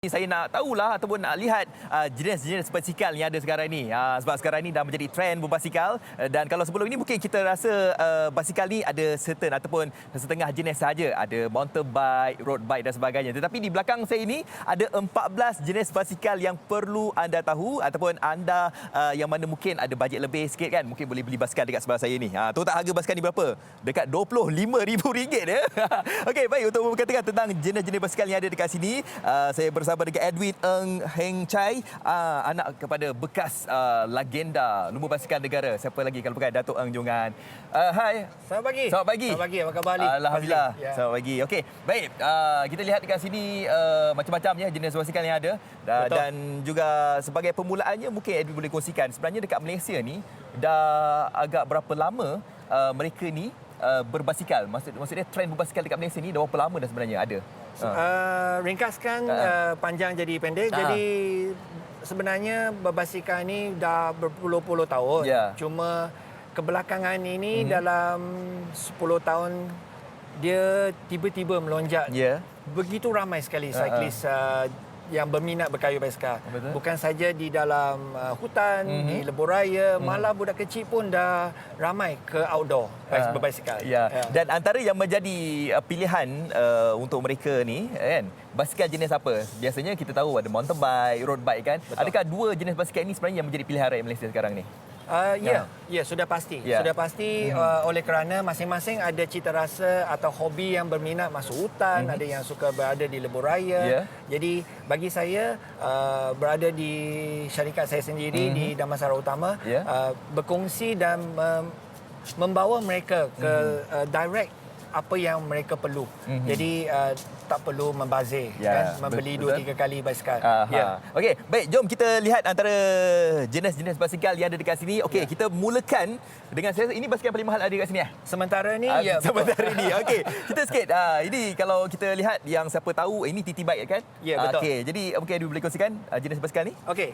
Saya nak tahulah ataupun nak lihat jenis-jenis basikal yang ada sekarang ni. Sebab sekarang ni dah menjadi trend berbasikal dan kalau sebelum ini mungkin kita rasa basikal ni ada certain ataupun setengah jenis saja. Ada mountain bike, road bike dan sebagainya. Tetapi di belakang saya ini ada 14 jenis basikal yang perlu anda tahu ataupun anda yang mana mungkin ada bajet lebih sikit kan, mungkin boleh beli basikal dekat sebelah saya ni. Tahu tak harga basikal ni berapa? Dekat RM25,000 ya. Okey, baik, untuk berkatakan tentang jenis-jenis basikal yang ada dekat sini, saya bersama dengan Edwin Ng Heng Chai, anak kepada bekas legenda lumba basikal negara. Siapa lagi kalau bukan Datuk Ng Joongan. Hai. Selamat pagi. Selamat pagi. Selamat pagi. Apa khabar Ali? Alhamdulillah. Ya. Selamat pagi. Okey, baik. Kita lihat dekat sini macam-macam ya jenis basikal yang ada. Dan juga sebagai permulaannya mungkin Edwin boleh kongsikan sebenarnya dekat Malaysia ni dah agak berapa lama mereka ni berbasikal. Maksudnya trend berbasikal dekat Malaysia ni dah berapa lama dah sebenarnya ada? Ringkaskan panjang jadi pendek. Jadi sebenarnya berbasikal ni dah berpuluh-puluh tahun. Ya. Cuma kebelakangan ini dalam 10 tahun dia tiba-tiba melonjak. Ya. Begitu ramai sekali cyclist yang berminat berkayu basikal. Betul. Bukan saja di dalam hutan, di lebuhraya, malah budak kecil pun dah ramai ke outdoor berbasikal. Ya. Dan antara yang menjadi pilihan untuk mereka ni kan, basikal jenis apa? Biasanya kita tahu ada mountain bike, road bike kan. Betul. Adakah dua jenis basikal ini sebenarnya yang menjadi pilihan rakyat Malaysia sekarang ni? Ya, sudah pasti. Ya. Sudah pasti oleh kerana masing-masing ada cita rasa atau hobi yang berminat masuk hutan, ada yang suka berada di lebuhraya. Ya. Jadi bagi saya berada di syarikat saya sendiri di Damansara Utama, Ya. berkongsi dan membawa mereka ke direct apa yang mereka perlu. Jadi tak perlu membazir Ya, kan, membeli betul. 2-3 kali basikal. Ya. Okey, baik, jom kita lihat antara jenis-jenis basikal yang ada dekat sini. Okey, kita mulakan dengan saya. Ini basikal paling mahal ada dekat sini Sementara ni sementara ini. Okey, kita sikit. Ini kalau kita lihat yang siapa tahu ini TT bike kan? Ya, betul. Okey, jadi mungkin Adu boleh kongsikan jenis basikal ni? Okey,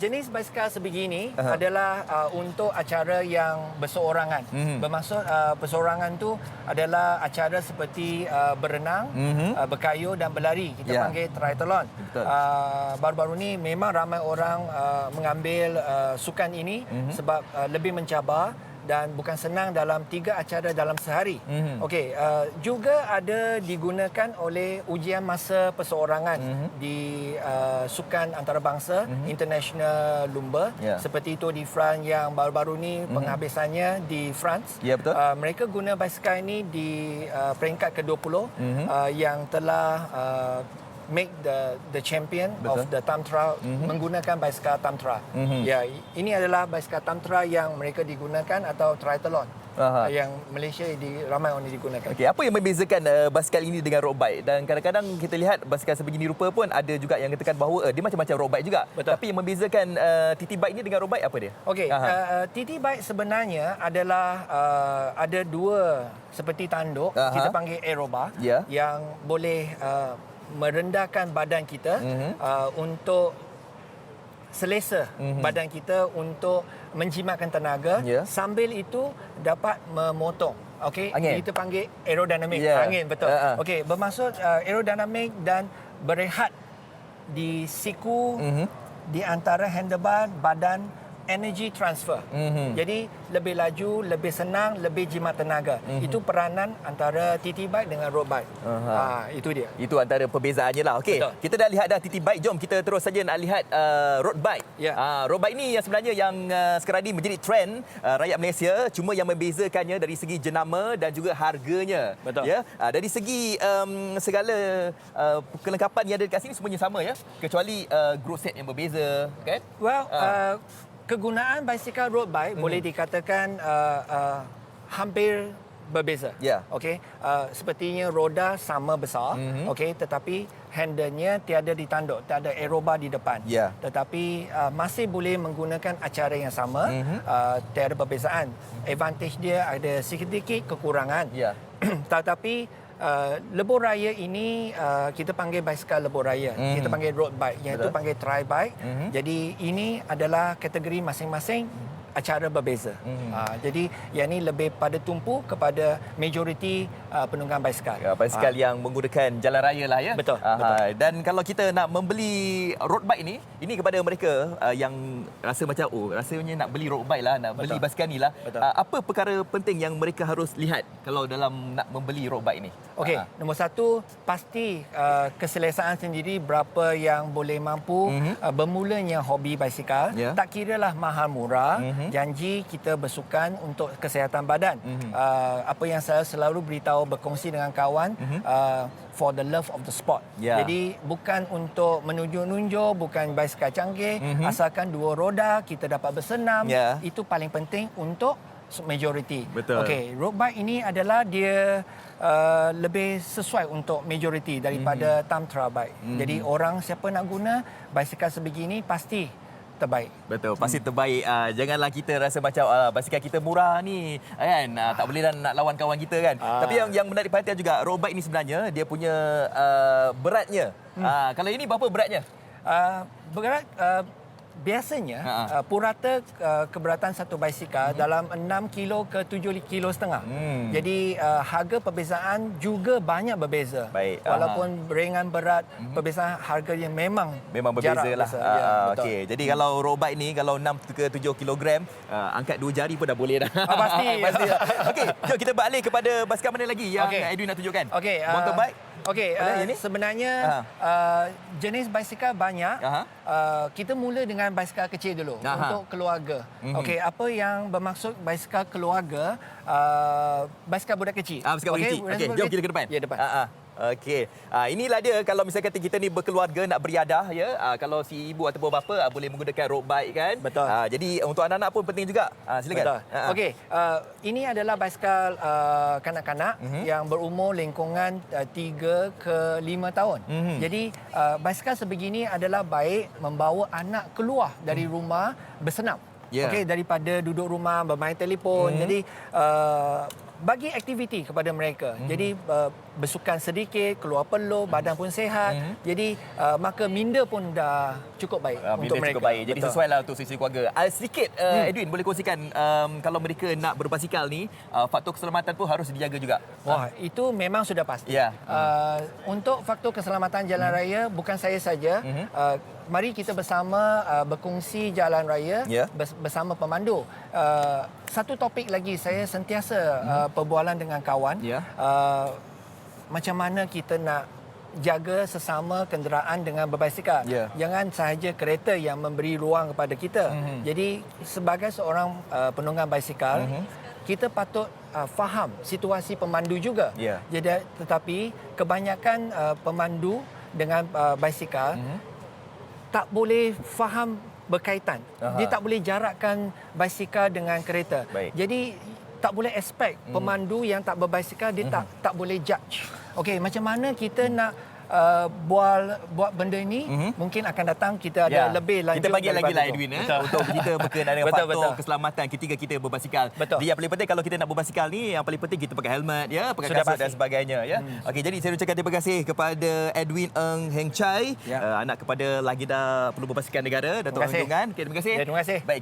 jenis basikal sebegini adalah untuk acara yang berseorangan. Bermaksud perseorangan tu adalah acara seperti berenang, berkayu dan berlari. Kita panggil triathlon. Baru-baru ni memang ramai orang mengambil sukan ini sebab lebih mencabar dan bukan senang dalam 3 acara dalam sehari. Okey, juga ada digunakan oleh ujian masa perseorangan di sukan antarabangsa international lumba seperti Tour de France yang baru-baru ni penghabisannya di France. Ya, betul. Mereka guna basikal ini di peringkat ke-20 yang telah make the champion of the Tamtra menggunakan basikal Tamtra. Ya, ini adalah basikal Tamtra yang mereka digunakan atau triathlon. Yang Malaysia ramai orang digunakan. Okey, apa yang membezakan basikal ini dengan road bike? Dan kadang-kadang kita lihat basikal sebegini rupa pun ada juga yang katakan bahawa dia macam-macam road bike juga. Betul. Tapi yang membezakan TT bike ini dengan road bike apa dia? Okey, TT bike sebenarnya adalah ada dua seperti tanduk, kita panggil aerobar, yang boleh merendahkan badan kita untuk selesa badan kita untuk menjimatkan tenaga, sambil itu dapat memotong. Okey, kita panggil aerodinamik, angin, betul. Okey, bermaksud aerodinamik dan berehat di siku di antara handlebar badan, energy transfer. Jadi lebih laju, lebih senang, lebih jimat tenaga. Itu peranan antara TT bike dengan road bike. Itu dia. Itu antara perbezaannya lah. Okey, kita dah lihat dah TT bike. Jom kita terus saja nak lihat road bike. Road bike ni yang sebenarnya yang sekarang ni menjadi trend rakyat Malaysia. Cuma yang membezakannya dari segi jenama dan juga harganya. Betul. Ya, dari segi segala kelengkapan yang ada dekat sini semuanya sama ya. Kecuali group set yang berbeza, kan? Well, kegunaan basikal road bike boleh dikatakan hampir berbeza. Okey, sepertinya roda sama besar, okey, tetapi handlenya tiada ditanduk, tak ada aerobar di depan. Tetapi masih boleh menggunakan acara yang sama, tiada perbezaan. Advantage dia ada sedikit kekurangan. Tetapi lebuhraya ini kita panggil basikal lebuhraya, kita panggil road bike, yang itu panggil tri bike. Jadi ini adalah kategori masing-masing acara berbeza. Jadi yang ni lebih pada tumpu kepada majoriti penunggang basikal. Basikal yang menggunakan jalan raya lah ya. Betul, betul. Dan kalau kita nak membeli road bike ini kepada mereka yang rasa macam rasanya nak beli road bike lah, nak beli basikal ni lah. Apa perkara penting yang mereka harus lihat kalau dalam nak membeli road bike ni? Okey, nombor satu, pasti keselesaan sendiri berapa yang boleh mampu bermulanya hobi basikal. Tak kiralah mahal murah, janji kita bersukan untuk kesihatan badan. Apa yang saya selalu beritahu, berkongsi dengan kawan, for the love of the sport. Jadi bukan untuk menunjuk-nunjuk, bukan basikal canggih, asalkan dua roda kita dapat bersenam, itu paling penting untuk majoriti. Okey, road bike ini adalah dia lebih sesuai untuk majoriti daripada thumb trail bike. Jadi orang siapa nak guna basikal sebegini pasti terbaik. Betul, pasti terbaik. Janganlah kita rasa macam basikal kita murah ni kan, tak boleh nak lawan kawan kita kan. Tapi yang menarik perhatian juga, road bike ni sebenarnya dia punya beratnya. Kalau ini berapa beratnya? Berat biasanya purata keberatan satu basikal dalam 6 kilo ke 7 kilo setengah. Jadi harga perbezaan juga banyak berbeza. Walaupun ringan berat, perbezaan harganya memang berbeza lah. Okey. Jadi kalau road bike ni kalau 6 ke 7 kilogram, angkat 2 jari pun dah boleh dah. Pasti. Okey, jom kita balik kepada basikal mana lagi yang Edwin nak tunjukkan? Okey, mountain bike. Okey, sebenarnya jenis basikal banyak. Kita mula dengan basikal kecil dulu untuk keluarga. Okey, apa yang bermaksud basikal keluarga? Basikal budak kecil. Basikal budak kecil. Okey, jom kita ke depan. Ya, depan. Okey. Inilah dia kalau misalkan kita ni berkeluarga nak beriadah ya. Kalau si ibu ataupun bapa boleh menggunakan road bike kan. Betul. Jadi untuk anak-anak pun penting juga. Silakan. Okey, ini adalah basikal kanak-kanak yang berumur lingkungan 3 ke 5 tahun. Jadi basikal sebegini adalah baik membawa anak keluar dari rumah bersenam. Okey, daripada duduk rumah bermain telefon. Jadi bagi aktiviti kepada mereka. Jadi bersukan sedikit, keluar peluh, badan pun sihat. Jadi maka minda pun dah cukup baik untuk mereka. Cukup baik. Jadi sesuai lah untuk sisi keluarga. Sedikit Edwin boleh kongsikan kalau mereka nak berbasikal ni, faktor keselamatan pun harus dijaga juga. Wah, itu memang sudah pasti. Untuk faktor keselamatan jalan raya bukan saya saja. Mari kita bersama berkongsi jalan raya bersama pemandu. Satu topik lagi saya sentiasa perbualan dengan kawan. Macam mana kita nak jaga sesama kenderaan dengan berbasikal. Jangan sahaja kereta yang memberi ruang kepada kita. Jadi sebagai seorang penunggang basikal, kita patut faham situasi pemandu juga. Jadi tetapi kebanyakan pemandu dengan basikal tak boleh faham berkaitan. Dia tak boleh jarakkan basikal dengan kereta. Jadi tak boleh expect pemandu yang tak berbasikal dia tak boleh judge. Okey, macam mana kita nak buat benda ini, mungkin akan datang kita ada lebih lanjut. Kita bagi lagi lah Edwin untuk kita berkenaan dengan faktor keselamatan ketika kita berbasikal. Jadi yang paling penting kalau kita nak berbasikal ni, yang paling penting kita pakai helmet pakai kasut dan sebagainya Okey, jadi saya ucapkan terima kasih kepada Edwin Ng Heng Chai, anak kepada Legenda Peluru Berbasikal Negara Datuk Hang Jungan. Terima kasih. Terima kasih. Baik.